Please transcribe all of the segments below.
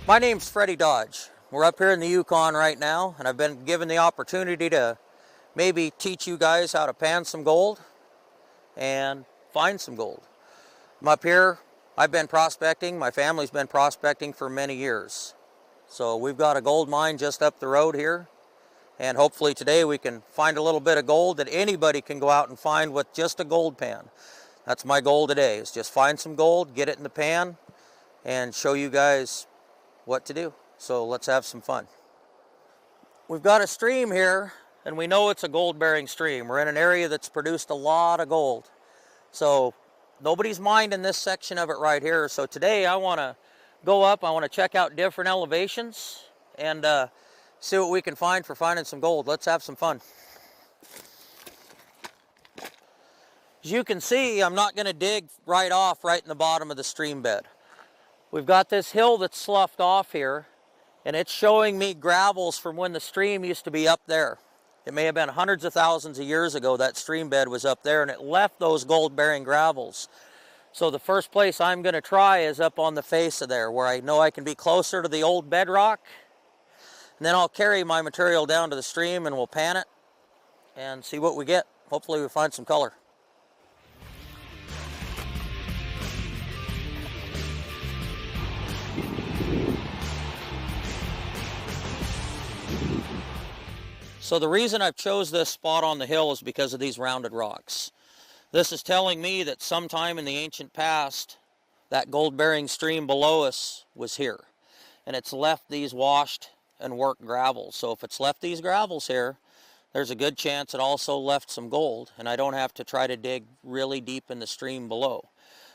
My name's Freddie Dodge. We're up here in the Yukon right now, and I've been given the opportunity to maybe teach you guys how to pan some gold and find some gold. I'm up here, I've been prospecting, my family's been prospecting for many years. So we've got a gold mine just up the road here, and hopefully today we can find a little bit of gold that anybody can go out and find with just a gold pan. That's my goal today, is just find some gold, get it in the pan, and show you guys what to do. So let's have some fun. We've got a stream here, and we know it's a gold-bearing stream. We're in an area that's produced a lot of gold. So nobody's mined this section of it right here. So today I want to go up, I want to check out different elevations and see what we can find for finding some gold. Let's have some fun. As you can see, I'm not going to dig right off right in the bottom of the stream bed. We've got this hill that's sloughed off here, and it's showing me gravels from when the stream used to be up there. It may have been hundreds of thousands of years ago that stream bed was up there, and it left those gold-bearing gravels. So the first place I'm going to try is up on the face of there, where I know I can be closer to the old bedrock. And then I'll carry my material down to the stream and we'll pan it and see what we get. Hopefully we find some color. So the reason I've chose this spot on the hill is because of these rounded rocks. This is telling me that sometime in the ancient past, that gold-bearing stream below us was here. And it's left these washed and worked gravels. So if it's left these gravels here, there's a good chance it also left some gold, and I don't have to try to dig really deep in the stream below.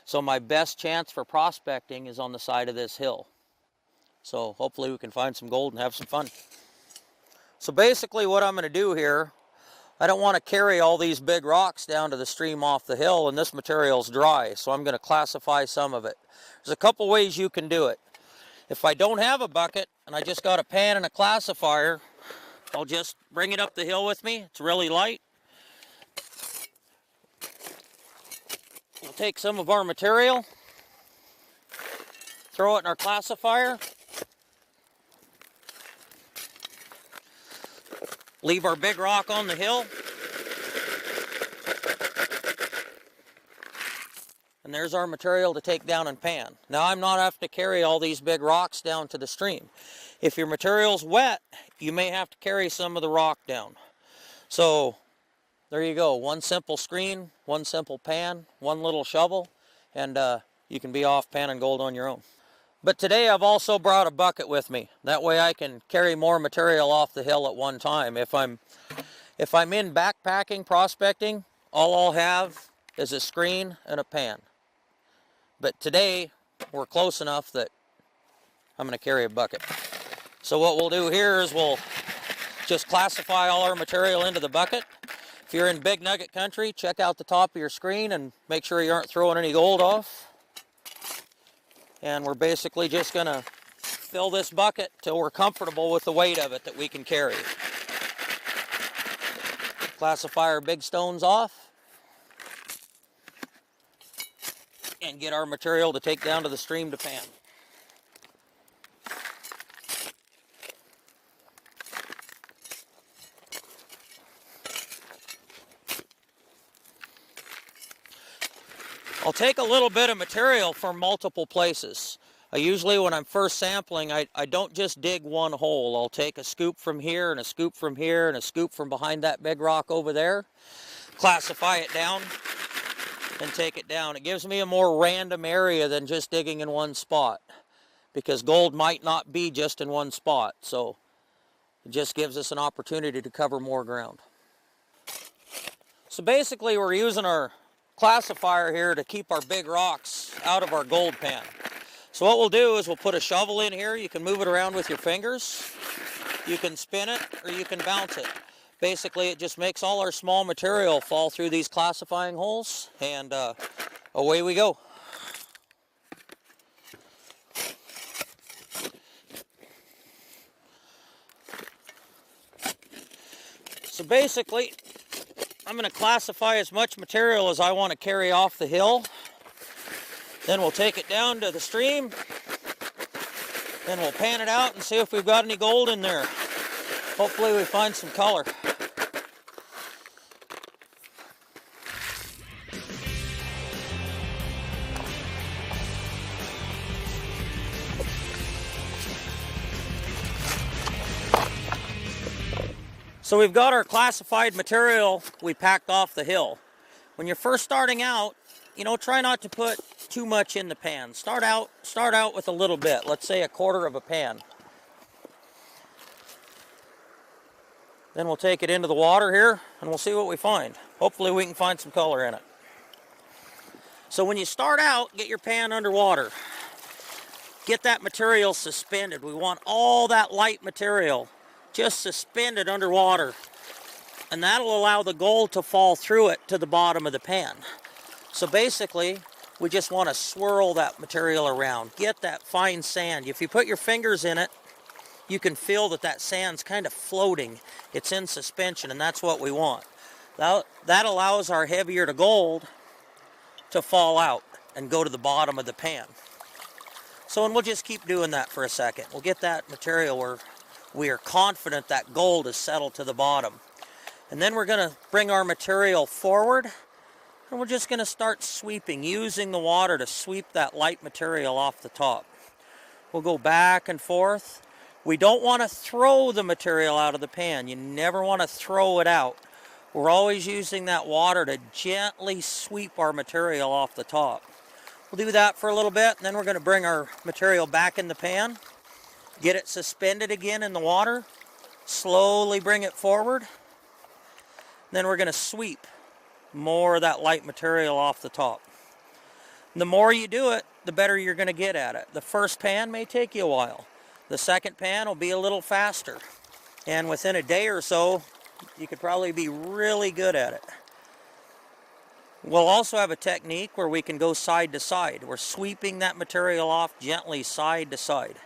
So my best chance for prospecting is on the side of this hill. So hopefully we can find some gold and have some fun. So basically what I'm going to do here, I don't want to carry all these big rocks down to the stream off the hill, and this material's dry, so I'm going to classify some of it. There's a couple ways you can do it. If I don't have a bucket and I just got a pan and a classifier, I'll just bring it up the hill with me. It's really light. We'll take some of our material, throw it in our classifier, leave our big rock on the hill, and there's our material to take down and pan. Now I'm not have to carry all these big rocks down to the stream. If your material's wet, you may have to carry some of the rock down. So there you go, one simple screen, one simple pan, one little shovel, and you can be off panning gold on your own. But today I've also brought a bucket with me. That way I can carry more material off the hill at one time. If I'm in backpacking, prospecting, all I'll have is a screen and a pan. But today we're close enough that I'm going to carry a bucket. So what we'll do here is we'll just classify all our material into the bucket. If you're in big nugget country, check out the top of your screen and make sure you aren't throwing any gold off. And we're basically just going to fill this bucket till we're comfortable with the weight of it that we can carry. Classify our big stones off and get our material to take down to the stream to pan. I'll take a little bit of material from multiple places. Usually when I'm first sampling, I don't just dig one hole. I'll take a scoop from here and a scoop from here and a scoop from behind that big rock over there, classify it down, and take it down. It gives me a more random area than just digging in one spot, because gold might not be just in one spot. So it just gives us an opportunity to cover more ground. So basically we're using our classifier here to keep our big rocks out of our gold pan. So what we'll do is we'll put a shovel in here. You can move it around with your fingers, you can spin it, or you can bounce it. Basically it just makes all our small material fall through these classifying holes, and away we go. So basically I'm going to classify as much material as I want to carry off the hill. Then we'll take it down to the stream, Then we'll pan it out and see if we've got any gold in there. Hopefully we find some color. So we've got our classified material we packed off the hill. When you're first starting out, you know, try not to put too much in the pan. Start out with a little bit. Let's say a quarter of a pan. Then we'll take it into the water here and we'll see what we find. Hopefully we can find some color in it. So when you start out, get your pan underwater. Get that material suspended. We want all that light material just suspended underwater. And that'll allow the gold to fall through it to the bottom of the pan. So basically, we just want to swirl that material around. Get that fine sand. If you put your fingers in it, you can feel that sand's kind of floating. It's in suspension, and that's what we want. That allows our heavier to gold to fall out and go to the bottom of the pan. So, and we'll just keep doing that for a second. We'll get that material where we are confident that gold is settled to the bottom. And then we're going to bring our material forward, and we're just going to start sweeping, using the water to sweep that light material off the top. We'll go back and forth. We don't want to throw the material out of the pan. You never want to throw it out. We're always using that water to gently sweep our material off the top. We'll do that for a little bit, and then we're going to bring our material back in the pan, get it suspended again in the water, slowly bring it forward. Then we're going to sweep more of that light material off the top. And the more you do it, the better you're going to get at it. The first pan may take you a while. The second pan will be a little faster. And within a day or so, you could probably be really good at it. We'll also have a technique where we can go side to side. We're sweeping that material off gently side to side.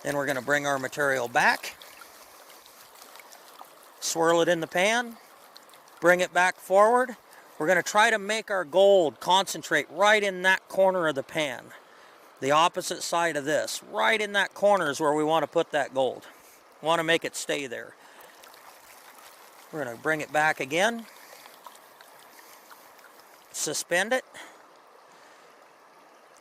Then we're going to bring our material back, swirl it in the pan, bring it back forward. We're going to try to make our gold concentrate right in that corner of the pan. The opposite side of this. Right in that corner is where we want to put that gold. We want to make it stay there. We're going to bring it back again. Suspend it.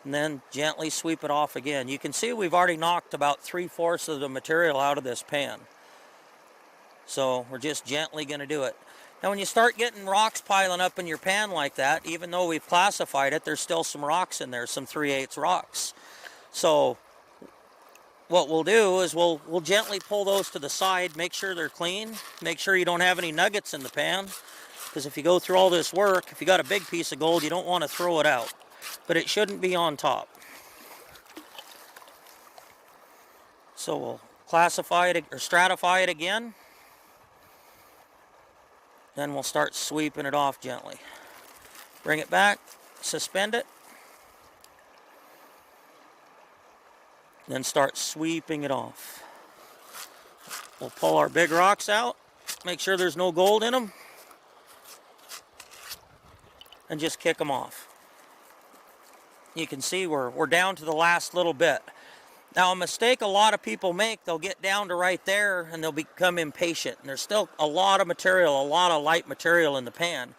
And then gently sweep it off again. You can see we've already knocked about 3/4 of the material out of this pan. So we're just gently going to do it. Now when you start getting rocks piling up in your pan like that, even though we've classified it, there's still some rocks in there, some 3/8 rocks. So what we'll do is we'll gently pull those to the side, make sure they're clean, make sure you don't have any nuggets in the pan, because if you go through all this work, if you got a big piece of gold, you don't want to throw it out. But it shouldn't be on top. So we'll classify it or stratify it again. Then we'll start sweeping it off gently. Bring it back, suspend it. Then start sweeping it off. We'll pull our big rocks out, make sure there's no gold in them, and just kick them off. You can see we're down to the last little bit. Now, a mistake a lot of people make, they'll get down to right there and they'll become impatient. And there's still a lot of material, a lot of light material in the pan.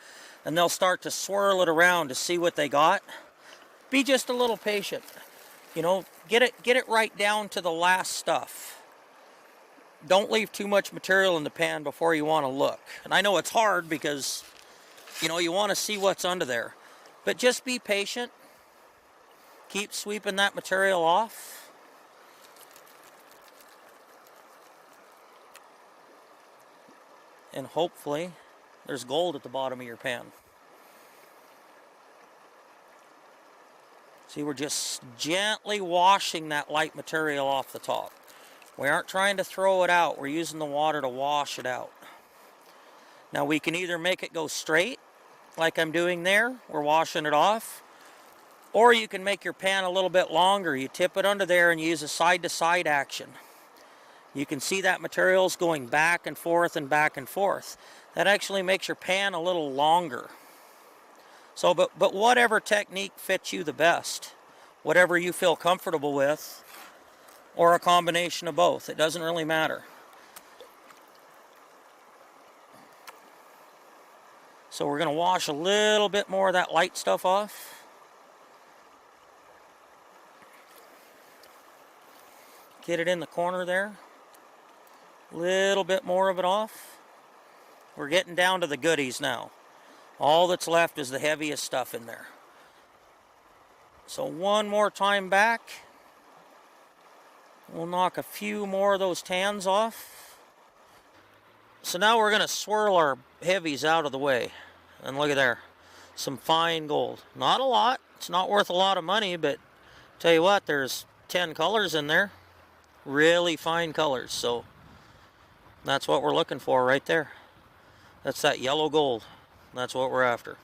And they'll start to swirl it around to see what they got. Be just a little patient. You know, get it right down to the last stuff. Don't leave too much material in the pan before you want to look. And I know it's hard because, you know, you want to see what's under there. But just be patient. Keep sweeping that material off. And hopefully there's gold at the bottom of your pan. See, we're just gently washing that light material off the top. We aren't trying to throw it out. We're using the water to wash it out. Now we can either make it go straight, like I'm doing there. We're washing it off. Or you can make your pan a little bit longer. You tip it under there and use a side-to-side action. You can see that material's going back and forth and back and forth. That actually makes your pan a little longer. So, but whatever technique fits you the best, whatever you feel comfortable with, or a combination of both. It doesn't really matter. So we're going to wash a little bit more of that light stuff off. Get it in the corner there. A little bit more of it off. We're getting down to the goodies now. All that's left is the heaviest stuff in there. So one more time back. We'll knock a few more of those tans off. So now we're going to swirl our heavies out of the way. And look at there. Some fine gold. Not a lot. It's not worth a lot of money, but tell you what, there's 10 colors in there. Really fine colors. So that's what we're looking for right there. That's that yellow gold. That's what we're after.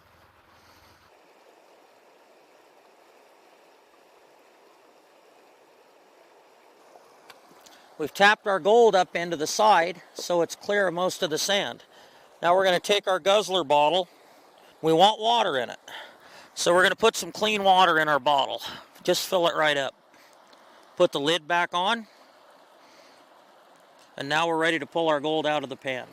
We've tapped our gold up into the side so it's clear of most of the sand. Now we're going to take our guzzler bottle. We want water in it. So we're going to put some clean water in our bottle. Just fill it right up. Put the lid back on. And now we're ready to pull our gold out of the pan.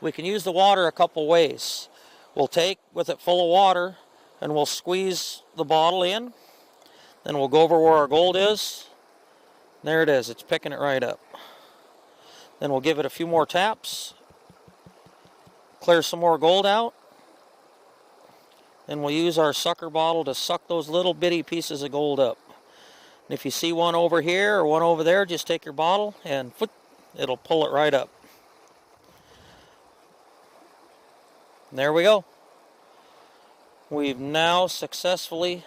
We can use the water a couple ways. We'll take with it full of water and we'll squeeze the bottle in. Then we'll go over where our gold is. There it is. It's picking it right up. Then we'll give it a few more taps. Clear some more gold out. Then we'll use our sucker bottle to suck those little bitty pieces of gold up. And if you see one over here or one over there, just take your bottle and it'll pull it right up. And there we go. We've now successfully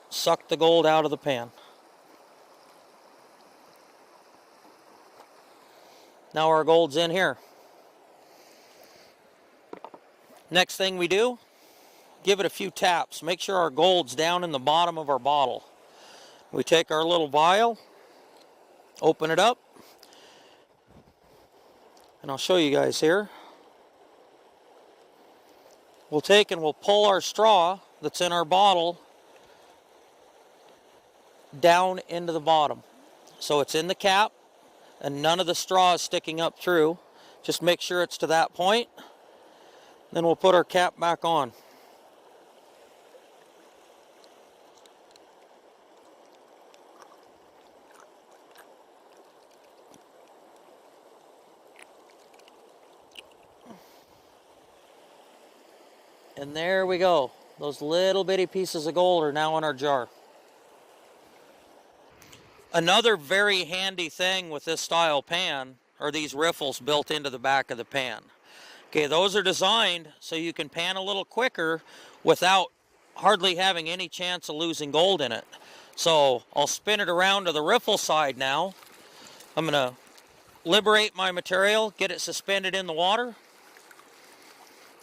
sucked the gold out of the pan. Now our gold's in here. Next thing we do, give it a few taps. Make sure our gold's down in the bottom of our bottle. We take our little vial, open it up, and I'll show you guys here. We'll take and we'll pull our straw that's in our bottle down into the bottom. So it's in the cap and none of the straw is sticking up through. Just make sure it's to that point. Then we'll put our cap back on. And there we go. Those little bitty pieces of gold are now in our jar. Another very handy thing with this style pan are these riffles built into the back of the pan. Okay, those are designed so you can pan a little quicker without hardly having any chance of losing gold in it. So I'll spin it around to the riffle side now. I'm going to liberate my material, get it suspended in the water,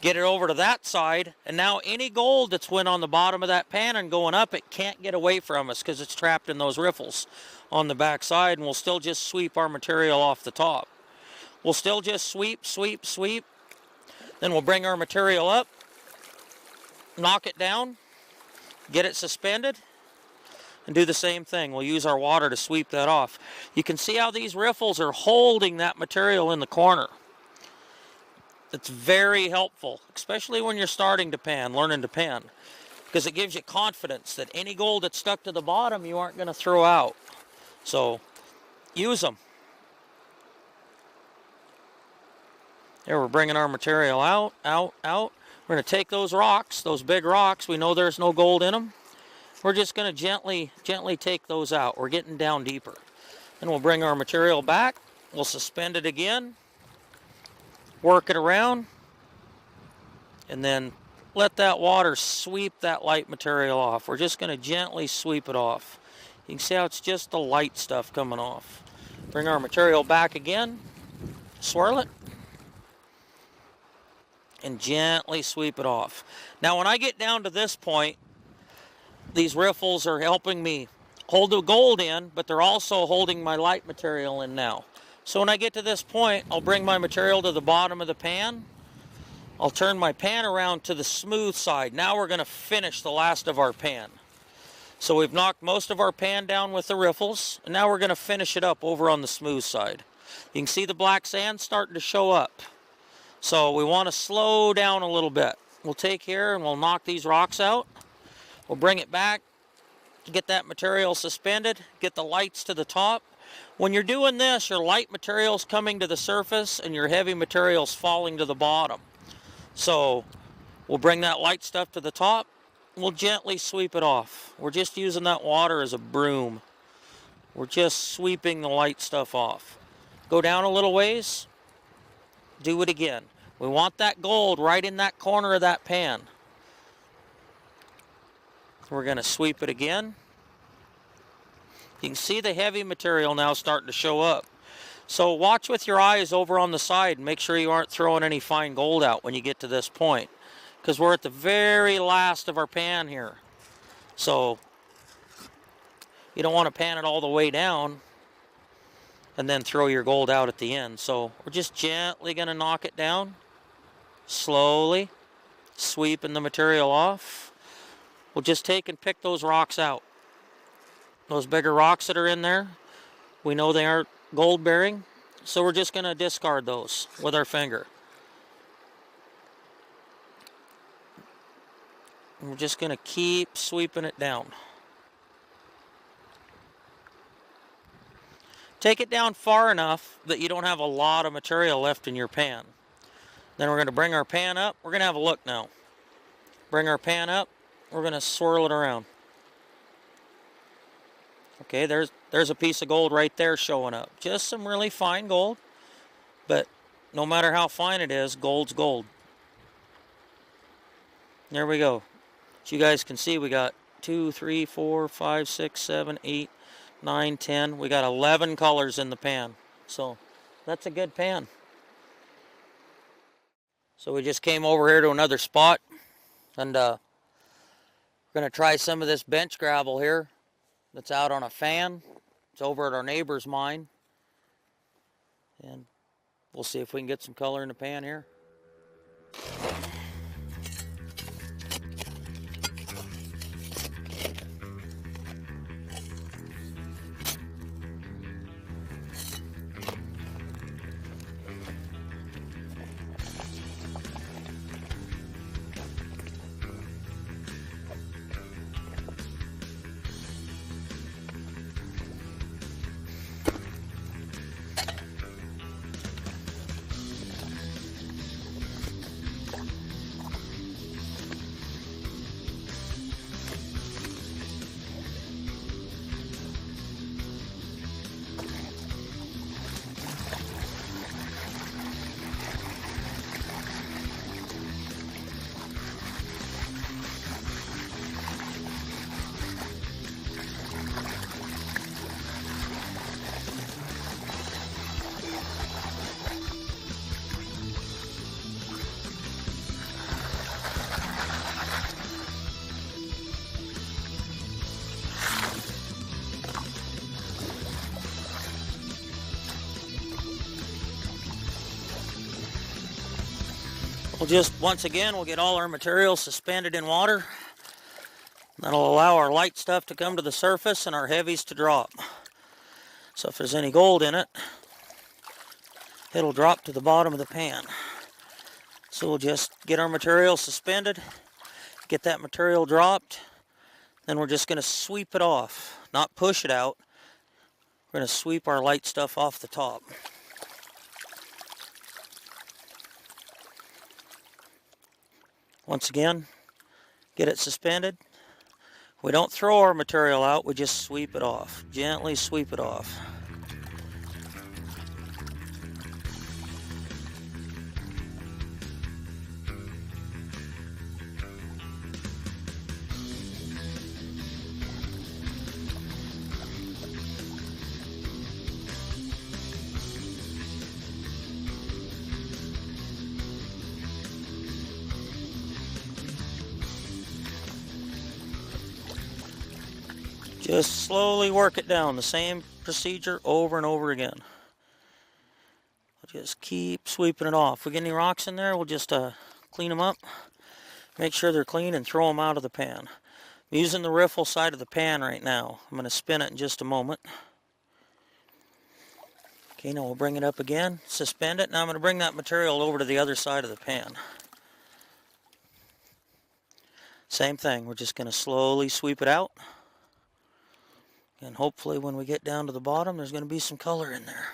get it over to that side, and now any gold that's went on the bottom of that pan and going up, it can't get away from us because it's trapped in those riffles on the back side, and we'll still just sweep our material off the top. We'll still just sweep, sweep, sweep. Then we'll bring our material up, knock it down, get it suspended, and do the same thing. We'll use our water to sweep that off. You can see how these riffles are holding that material in the corner. It's very helpful, especially when you're starting to pan, learning to pan, because it gives you confidence that any gold that's stuck to the bottom you aren't going to throw out. So use them. There, we're bringing our material out, out, out. We're going to take those rocks, those big rocks. We know there's no gold in them. We're just going to gently take those out. We're getting down deeper. And we'll bring our material back. We'll suspend it again. Work it around. And then let that water sweep that light material off. We're just going to gently sweep it off. You can see how it's just the light stuff coming off. Bring our material back again. Swirl it. And gently sweep it off. Now when I get down to this point, these riffles are helping me hold the gold in, but they're also holding my light material in now. So when I get to this point, I'll bring my material to the bottom of the pan. I'll turn my pan around to the smooth side. Now we're going to finish the last of our pan. So we've knocked most of our pan down with the riffles, and now we're going to finish it up over on the smooth side. You can see the black sand starting to show up. So we want to slow down a little bit. We'll take here and we'll knock these rocks out. We'll bring it back, get that material suspended, get the lights to the top. When you're doing this, your light material's coming to the surface and your heavy material's falling to the bottom. So we'll bring that light stuff to the top. We'll gently sweep it off. We're just using that water as a broom. We're just sweeping the light stuff off. Go down a little ways. Do it again. We want that gold right in that corner of that pan. We're going to sweep it again. You can see the heavy material now starting to show up. So watch with your eyes over on the side and make sure you aren't throwing any fine gold out when you get to this point, because we're at the very last of our pan here. So you don't want to pan it all the way down and then throw your gold out at the end. So we're just gently going to knock it down, slowly sweeping the material off. We'll just take and pick those rocks out. Those bigger rocks that are in there, we know they aren't gold bearing, so we're just going to discard those with our finger. And we're just going to keep sweeping it down. Take it down far enough that you don't have a lot of material left in your pan. Then we're going to bring our pan up. We're going to have a look now. Bring our pan up. We're going to swirl it around. Okay, there's a piece of gold right there showing up. Just some really fine gold, but no matter how fine it is, gold's gold. There we go. As you guys can see, we got 2, 3, 4, 5, 6, 7, 8, 9, 10. We got 11 colors in the pan. So that's a good pan. So we just came over here to another spot, and we're going to try some of this bench gravel here that's out on a fan. It's over at our neighbor's mine, and we'll see if we can get some color in the pan here. We'll just, once again, we'll get all our material suspended in water. That'll allow our light stuff to come to the surface and our heavies to drop. So if there's any gold in it, it'll drop to the bottom of the pan. So we'll just get our material suspended, get that material dropped, then we're just going to sweep it off, not push it out. We're going to sweep our light stuff off the top. Once again, get it suspended. We don't throw our material out, we just sweep it off. Gently sweep it off. Just slowly work it down, the same procedure over and over again. We'll just keep sweeping it off. If we get any rocks in there, we'll just clean them up, make sure they're clean, and throw them out of the pan. I'm using the riffle side of the pan right now. I'm going to spin it in just a moment. Okay, now we'll bring it up again, suspend it. Now I'm going to bring that material over to the other side of the pan. Same thing, we're just going to slowly sweep it out. And hopefully when we get down to the bottom, there's going to be some color in there.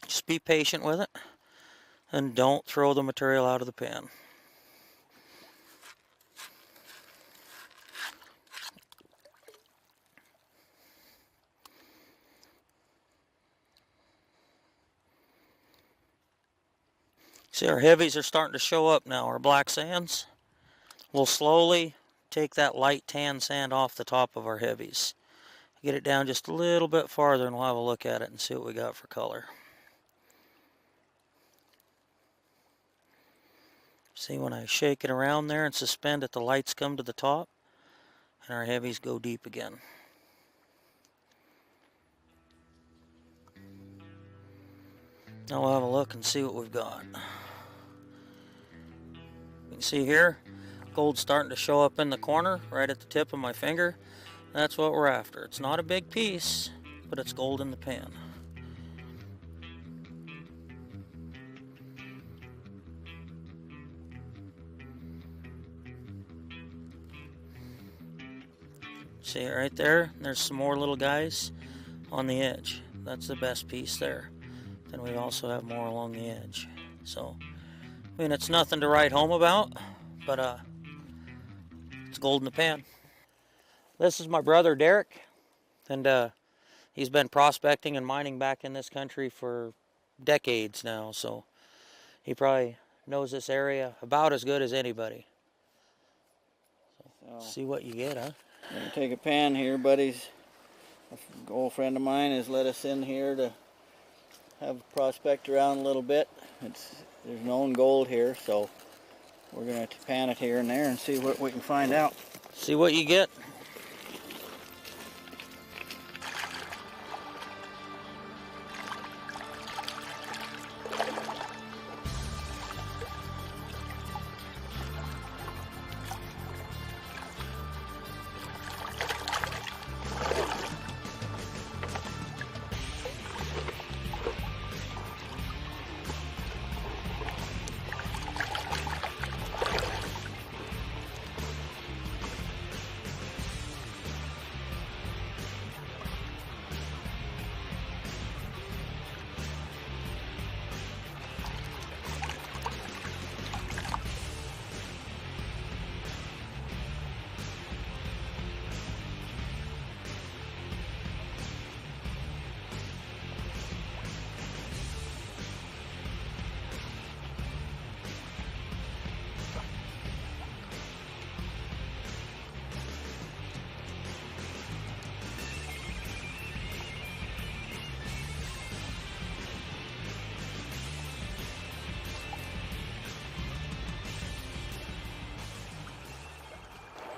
Just be patient with it. And don't throw the material out of the pan. See, our heavies are starting to show up now, our black sands. We'll slowly take that light tan sand off the top of our heavies. Get it down just a little bit farther and we'll have a look at it and see what we got for color. See, when I shake it around there and suspend it, the lights come to the top and our heavies go deep again. Now we'll have a look and see what we've got. You can see here, gold's starting to show up in the corner, right at the tip of my finger. That's what we're after. It's not a big piece, but it's gold in the pan. See it right there? There's some more little guys on the edge. That's the best piece there. Then we also have more along the edge. So, I mean, it's nothing to write home about, but it's gold in the pan. This is my brother Derek, and he's been prospecting and mining back in this country for decades now, so he probably knows this area about as good as anybody. So, see what you get, huh? I'm going to take a pan here, buddies. An old friend of mine has let us in here to have a prospect around a little bit. There's known gold here, so we're going to pan it here and there and see what we can find out. See what you get.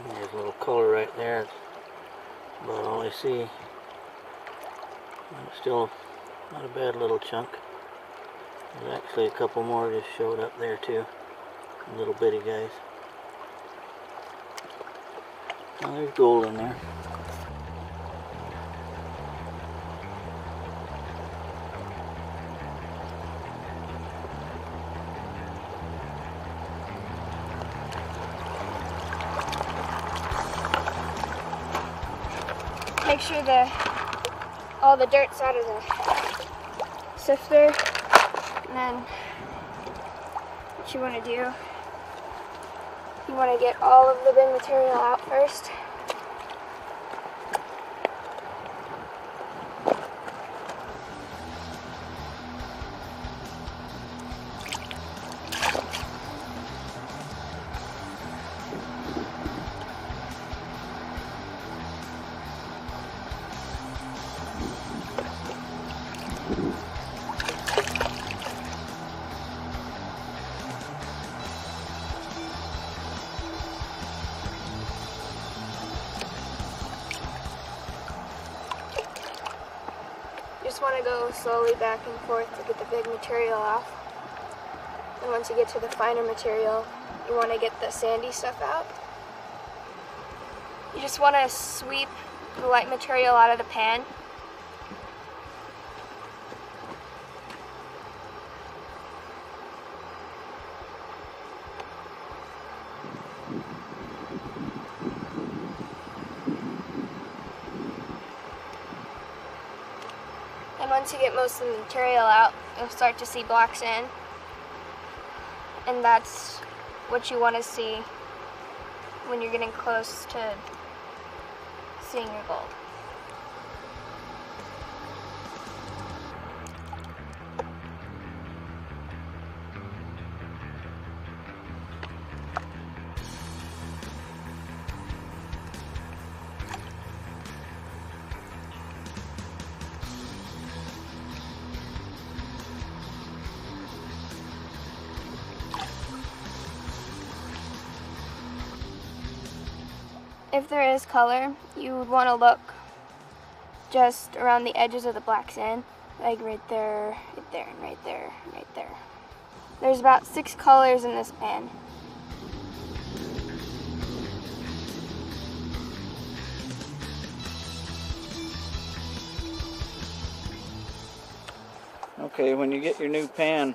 There's a little color right there. That's about all I see. And still not a bad little chunk. There's actually a couple more just showed up there too. Little bitty guys. Oh, there's gold in there. Make sure all the dirt's out of the sifter, and then what you want to do, you want to get all of the bin material out first. You just want to go slowly back and forth to get the big material off. And once you get to the finer material, you want to get the sandy stuff out. just want to sweep the light material out of the pan. And once you get most of the material out, you'll start to see black sand. And that's what you want to see when you're getting close to seeing your gold. If there is color, you would want to look just around the edges of the black sand, like right there, right there, and right there, right there. There's about 6 colors in this pan. Okay, when you get your new pan,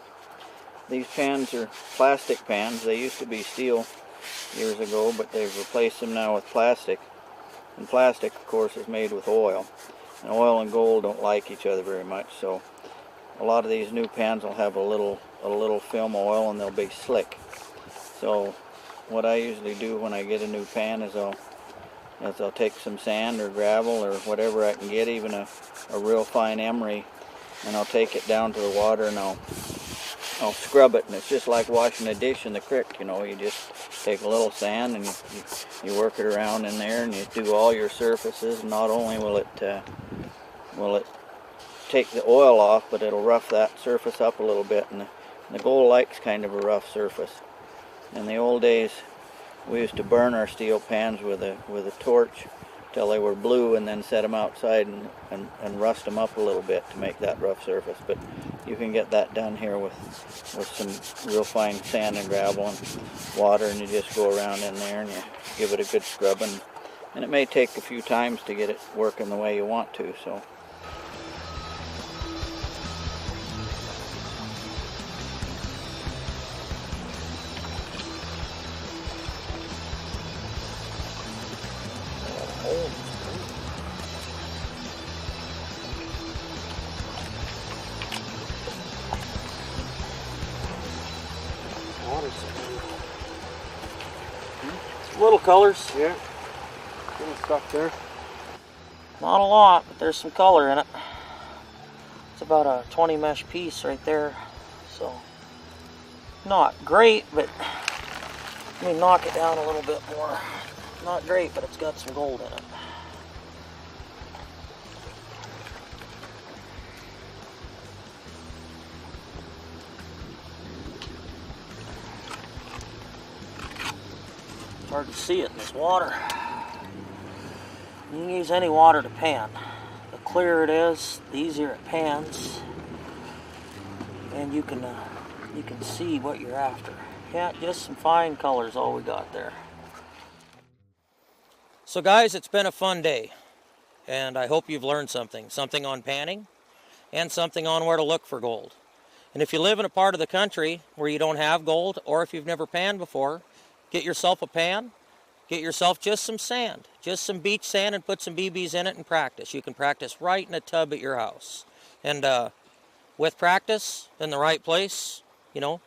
these pans are plastic pans. They used to be steel years ago, but they've replaced them now with plastic. And plastic, of course, is made with oil. And oil and gold don't like each other very much, so a lot of these new pans will have a little film oil, and they'll be slick. So what I usually do when I get a new pan is I'll take some sand or gravel or whatever I can get, even a real fine emery, and I'll take it down to the water and I'll scrub it, and it's just like washing a dish in the creek. You know, you just take a little sand and you work it around in there, and you do all your surfaces. And not only will it take the oil off, but it'll rough that surface up a little bit. And the gold likes kind of a rough surface. In the old days, we used to burn our steel pans with a torch till they were blue, and then set them outside and rust them up a little bit to make that rough surface. But you can get that done here with some real fine sand and gravel and water, and you just go around in there and you give it a good scrubbing. And it may take a few times to get it working the way you want to. So. Little colors. Yeah. Little stuff there. Not a lot, but there's some color in it. It's about a 20 mesh piece right there. So, not great, but let me knock it down a little bit more. Not great, but it's got some gold in it. Hard to see it in this water. You can use any water to pan. The clearer it is, the easier it pans, and you can see what you're after. Yeah, just some fine colors, all we got there. So guys, it's been a fun day, and I hope you've learned something on panning, and something on where to look for gold. And if you live in a part of the country where you don't have gold, or if you've never panned before, get yourself a pan, get yourself just some sand, just some beach sand, and put some BBs in it and practice. You can practice right in a tub at your house. And with practice in the right place, you know,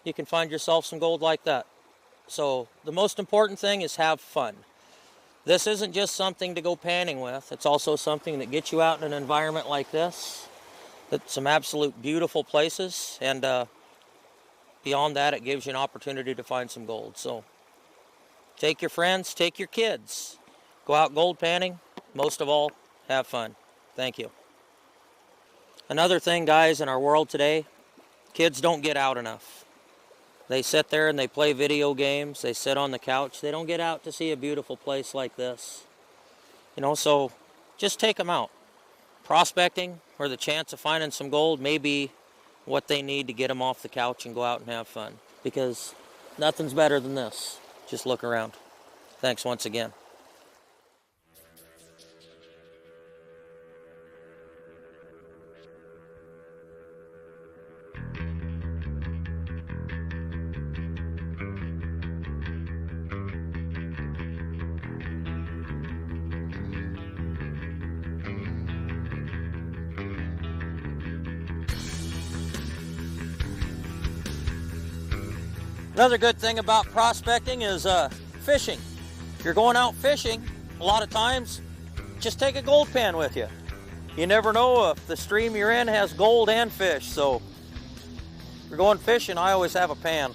you can find yourself some gold like that. So the most important thing is have fun. This isn't just something to go panning with. It's also something that gets you out in an environment like this. That's some absolute beautiful places, and beyond that, it gives you an opportunity to find some gold. So take your friends, take your kids, go out gold panning. Most of all, have fun. Thank you. Another thing, guys, in our world today, kids don't get out enough. They sit there and they play video games. They sit on the couch. They don't get out to see a beautiful place like this. You know, so just take them out. Prospecting, or the chance of finding some gold, may be what they need to get them off the couch and go out and have fun. Because nothing's better than this. Just look around. Thanks once again. Another good thing about prospecting is fishing. If you're going out fishing, a lot of times, just take a gold pan with you. You never know if the stream you're in has gold and fish, so if you're going fishing, I always have a pan.